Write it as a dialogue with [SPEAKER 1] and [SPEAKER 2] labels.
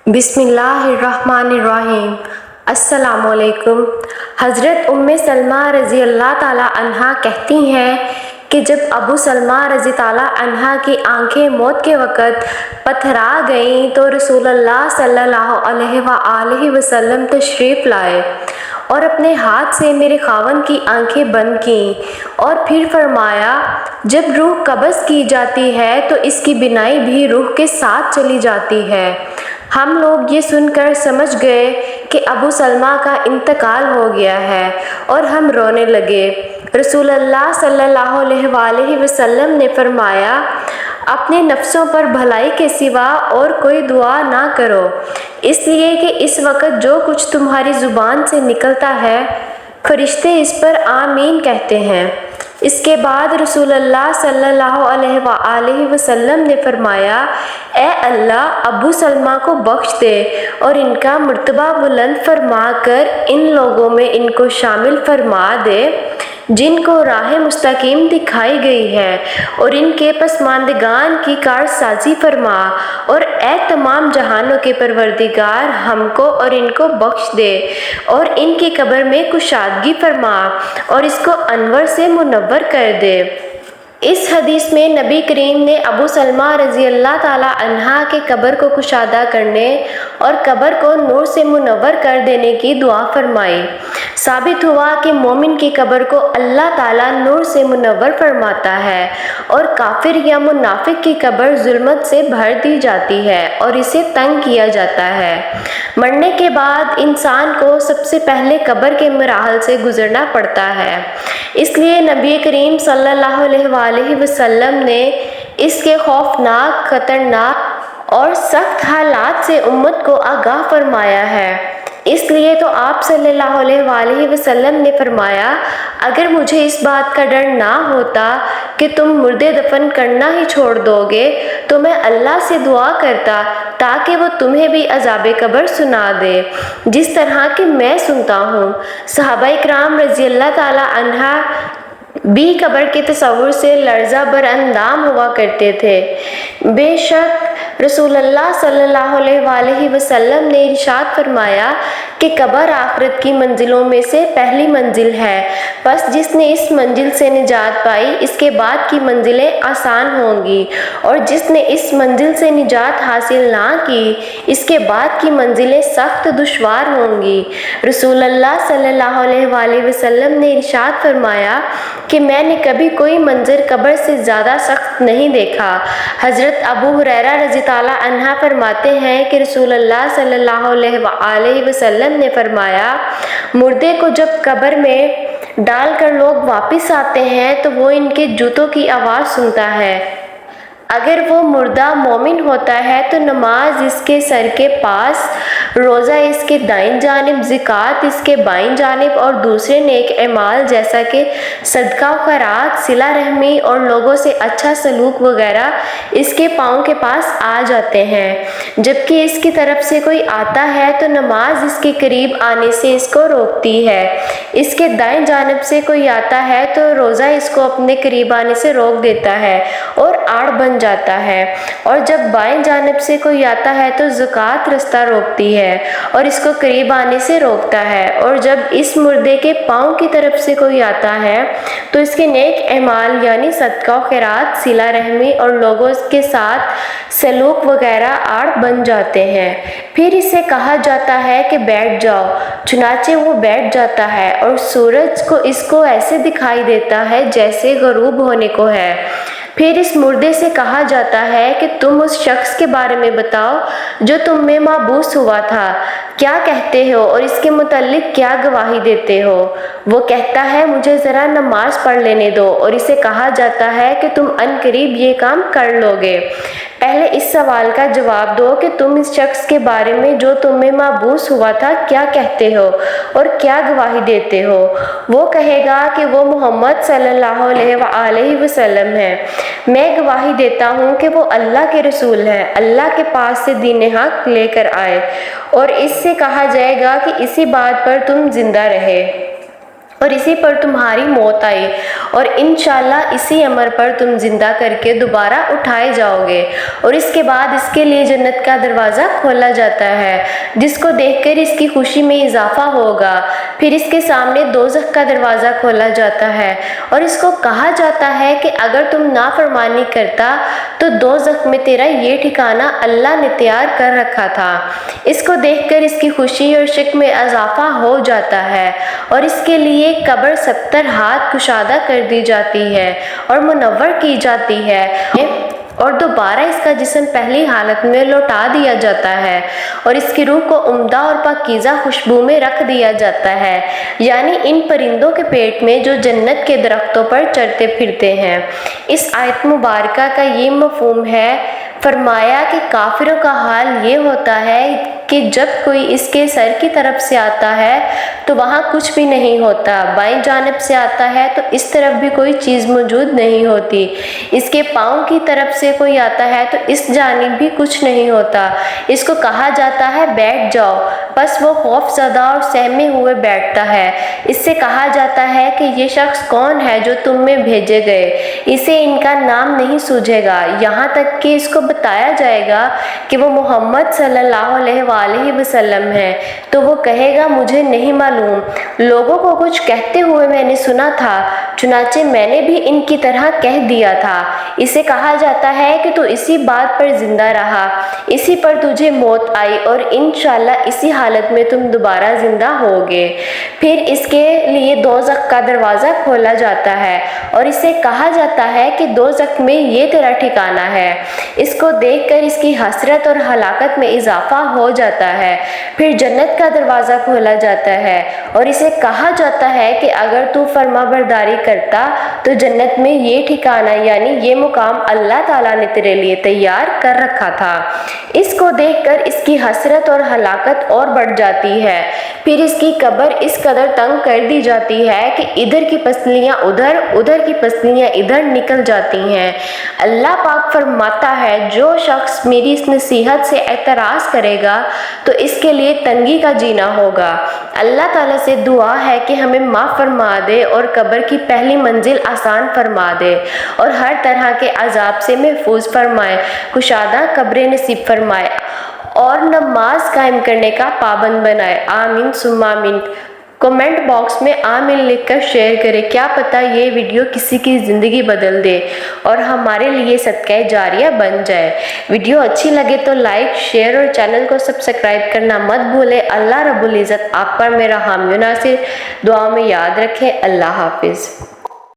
[SPEAKER 1] बिस्मिल्लाहिर्रहमानिर्रहीम। अस्सलामु अलैकुम। हज़रत उम्मे सलमा रज़ी अल्लाह ताला अन्हा कहती हैं कि जब अबू सलमा रज़ी ताला अन्हा की आंखें मौत के वक़्त पथरा गईं तो रसूलुल्लाह सल्लल्लाहु अलैहि वसल्लम तशरीफ़ लाए और अपने हाथ से मेरे खावन की आंखें बंद कीं और फिर फरमाया, जब रूह कब्ज़ की जाती है तो इसकी बिनाई भी रूह के साथ चली जाती है। हम लोग ये सुनकर समझ गए कि अबू सलमा का इंतकाल हो गया है और हम रोने लगे। रसूलुल्लाह सल्लल्लाहु अलैहि वसल्लम ने फरमाया, अपने नफ्सों पर भलाई के सिवा और कोई दुआ ना करो, इसलिए कि इस वक्त जो कुछ तुम्हारी ज़ुबान से निकलता है फरिश्ते इस पर आमीन कहते हैं। इसके बाद रसूलुल्लाह सल्लल्लाहु अलैहि वसल्लम ने फरमाया, ए अल्लाह, अबू सलमा को बख्श दे और इनका मर्तबा बुलंद फरमा कर इन लोगों में इनको शामिल फरमा दे जिनको राह मुस्तकीम दिखाई गई है, और इनके पसमानदगान की कारसाजी फरमा, और ए तमाम जहानों के परवरदिगार, हमको और इनको बख्श दे और इनकी कब्र में कुशादगी फरमा और इसको अनवर से मुनव्वर कर दे। इस हदीस में नबी करीम ने अबू सलमा रज़ी अल्लाह ताला अन्हा के कब्र को कुशादा करने और कब्र को नूर से मुनव्वर कर देने की दुआ फरमाई। साबित हुआ कि मोमिन की कब्र को अल्लाह ताला नूर से मुनव्वर फरमाता है और काफिर या मुनाफिक की कब्र जुल्मत से भर दी जाती है और इसे तंग किया जाता है। मरने के बाद इंसान को सबसे पहले कब्र के मराहल से गुजरना पड़ता है, इसलिए नबी करीम सल्लल्लाहु अलैहि वसल्लम ने इसके खौफनाक, खतरनाक और सख्त हालात से उम्मत को आगाह फरमाया है। इसलिए तो आप सल्लल्लाहु अलैहि वसल्लम ने फरमाया, अगर मुझे इस बात का डर ना होता कि तुम मुर्दे दफन करना ही छोड़ दोगे तो मैं अल्लाह से दुआ करता ताकि वो तुम्हें भी अज़ाब कब्र सुना दे जिस तरह कि मैं सुनता हूँ। सहाबा इकराम रज़ी अल्लाह ताला अन्हा भी कब्र के तस्वुर से लर्जा बरअंदाम हुआ करते थे। बेशक रसूलुल्लाह सल्लल्लाहु अलैहि वसल्लम ने इरशाद फरमाया कि कब्र आखिरत की मंजिलों में से पहली मंजिल है, बस जिसने इस मंजिल से निजात पाई इसके बाद की मंजिलें आसान होंगी, और जिसने इस मंजिल से निजात हासिल ना की इसके बाद की मंजिलें सख्त दुश्वार होंगी। रसूलुल्लाह सल्लल्लाहु अलैहि वसल्लम ने इरशाद फरमाया कि मैंने कभी कोई मंजर कब्र से ज़्यादा सख्त नहीं देखा। हज़रत अबू हुरैरा रज़ी ताला अन्हा फरमाते हैं कि रसूलुल्लाह सल्लल्लाहु अलैहि वसल्लम ने फरमाया, मुर्दे को जब कब्र में डालकर लोग वापस आते हैं तो वो इनके जूतों की आवाज़ सुनता है। अगर वो मुर्दा मोमिन होता है तो नमाज इसके सर के पास, रोज़ा इसके दाईं जानिब, ज़िकात इसके बाईं जानिब और दूसरे नेक एमाल जैसा कि सदका खैरात, सिला रहमी और लोगों से अच्छा सलूक वगैरह इसके पाँव के पास आ जाते हैं। जबकि इसकी तरफ से कोई आता है तो नमाज इसके करीब आने से इसको रोकती है। इसके दाईं जानिब से कोई आता है तो रोज़ा इसको अपने करीब आने से रोक देता है और आड़ बन जाता है, और जब बाएं जानिब से कोई आता है तो ज़कात रास्ता रोकती है और इसको करीब आने से रोकता है, और जब इस मुर्दे के पाँव की तरफ से कोई आता है तो इसके नेक एमाल यानी सदका खैरात, सिला रहमी और लोगों के साथ सलूक वगैरह आड़ बन जाते हैं। फिर इसे कहा जाता है कि बैठ जाओ, चुनाचे वो बैठ जाता है और सूरज को इसको ऐसे दिखाई देता है जैसे गरूब होने को है। फिर इस मुर्दे से कहा जाता है कि तुम उस शख्स के बारे में बताओ जो तुम में माबूस हुआ था, क्या कहते हो और इसके मुतल्लिक क्या गवाही देते हो। वो कहता है, मुझे ज़रा नमाज पढ़ लेने दो, और इसे कहा जाता है कि तुम अनकरीब ये काम कर लोगे। पहले इस सवाल का जवाब दो कि तुम इस शख्स के बारे में जो तुम में माबूस हुआ था क्या कहते हो और क्या गवाही देते हो। वो कहेगा कि वो मोहम्मद सल्लल्लाहु अलैहि वसल्लम है। मैं गवाही देता हूँ कि वो अल्लाह के रसूल हैं, अल्लाह के पास से दीन हक लेकर आए, और इससे कहा जाएगा कि इसी बात पर तुम जिंदा रहे। اور اسی پر تمہاری موت آئی اور انشاءاللہ اسی عمر پر تم زندہ کر کے دوبارہ اٹھائے جاؤ گے، اور اس کے بعد اس کے لیے جنت کا دروازہ کھولا جاتا ہے جس کو دیکھ کر اس کی خوشی میں اضافہ ہوگا۔ پھر اس کے سامنے دوزخ کا دروازہ کھولا جاتا ہے اور اس کو کہا جاتا ہے کہ اگر تم نافرمانی کرتا تو دوزخ میں تیرا یہ ٹھکانہ اللہ نے تیار کر رکھا تھا۔ اس کو دیکھ کر اس کی خوشی اور شک میں اضافہ ہو جاتا ہے اور اس کے لیے قبر 70 ہاتھ کشادہ کر دی جاتی ہے اور منور کی جاتی ہے اور دوبارہ اس کا جسم پہلی حالت میں لوٹا دیا جاتا ہے اور اس کی روح کو عمدہ اور پاکیزہ خوشبو میں رکھ دیا جاتا ہے، یعنی ان پرندوں کے پیٹ میں جو جنت کے درختوں پر چرتے پھرتے ہیں۔ اس آیت مبارکہ کا یہ مفہوم ہے، فرمایا کہ کافروں کا حال یہ ہوتا ہے کہ جب کوئی اس کے سر کی طرف سے آتا ہے تو وہاں کچھ بھی نہیں ہوتا، بائیں جانب سے آتا ہے تو اس طرف بھی کوئی چیز موجود نہیں ہوتی، اس کے پاؤں کی طرف سے کوئی آتا ہے تو اس جانب بھی کچھ نہیں ہوتا۔ اس کو کہا جاتا ہے بیٹھ جاؤ، بس وہ خوف زدہ اور سہمے ہوئے بیٹھتا ہے۔ اس سے کہا جاتا ہے کہ یہ شخص کون ہے جو تم میں بھیجے گئے، اسے ان کا نام نہیں سوجھے گا، یہاں تک کہ اس کو بتایا جائے گا کہ وہ محمد صلی اللہ علیہ وسلم ہے تو وہ کہے گا مجھے نہیں معلوم، لوگوں کو کچھ کہتے ہوئے میں نے سنا تھا، چنانچہ میں نے بھی ان کی طرح کہہ دیا تھا۔ اسے کہا جاتا ہے کہ تو اسی بات پر زندہ رہا، اسی پر تجھے موت آئی اور انشاءاللہ اسی حالت میں تم دوبارہ زندہ ہوگے۔ پھر اس کے لیے دوزخ کا دروازہ کھولا جاتا ہے اور اسے کہا جاتا ہے کہ دوزخ میں یہ تیرا ٹھکانہ ہے۔ اس کو دیکھ کر اس کی حسرت اور ہلاکت میں اضافہ ہو جاتا ہے۔ پھر جنت کا دروازہ کھولا جاتا ہے اور اسے کہا جاتا ہے کہ اگر تو فرما برداری کرتا تو جنت میں یہ ٹھکانہ یعنی یہ مقام اللہ تعالیٰ نے تیرے لیے تیار کر رکھا تھا۔ اس کو دیکھ کر اس کی حسرت اور ہلاکت اور بڑھ جاتی ہے۔ پھر اس کی قبر اس قدر تنگ کر دی جاتی ہے کہ ادھر کی پسلیاں ادھر، ادھر کی پسلیاں ادھر نکل جاتی ہیں۔ اللہ پاک فرماتا ہے جو شخص میری اس نصیحت سے اعتراض کرے گا تو اس کے لیے تنگی کا جینا ہوگا۔ اللہ تعالیٰ سے دعا ہے کہ ہمیں معاف فرما دے اور قبر کی پہلی منزل آسان فرما دے اور ہر طرح کے عذاب سے محفوظ فرمائے، کشادہ قبریں نصیب فرمائے اور نماز قائم کرنے کا پابند بنائے۔ آمین ثم آمین۔ کمنٹ باکس میں آمین لکھ کر شیئر کریں، کیا پتہ یہ ویڈیو کسی کی زندگی بدل دے اور ہمارے لیے صدقہ جاریہ بن جائے۔ ویڈیو اچھی لگے تو لائک، شیئر اور چینل کو سبسکرائب کرنا مت بھولیں۔ اللہ رب العزت آپ پر میرا حامی و ناصر، دعا میں یاد رکھیں۔ اللہ حافظ۔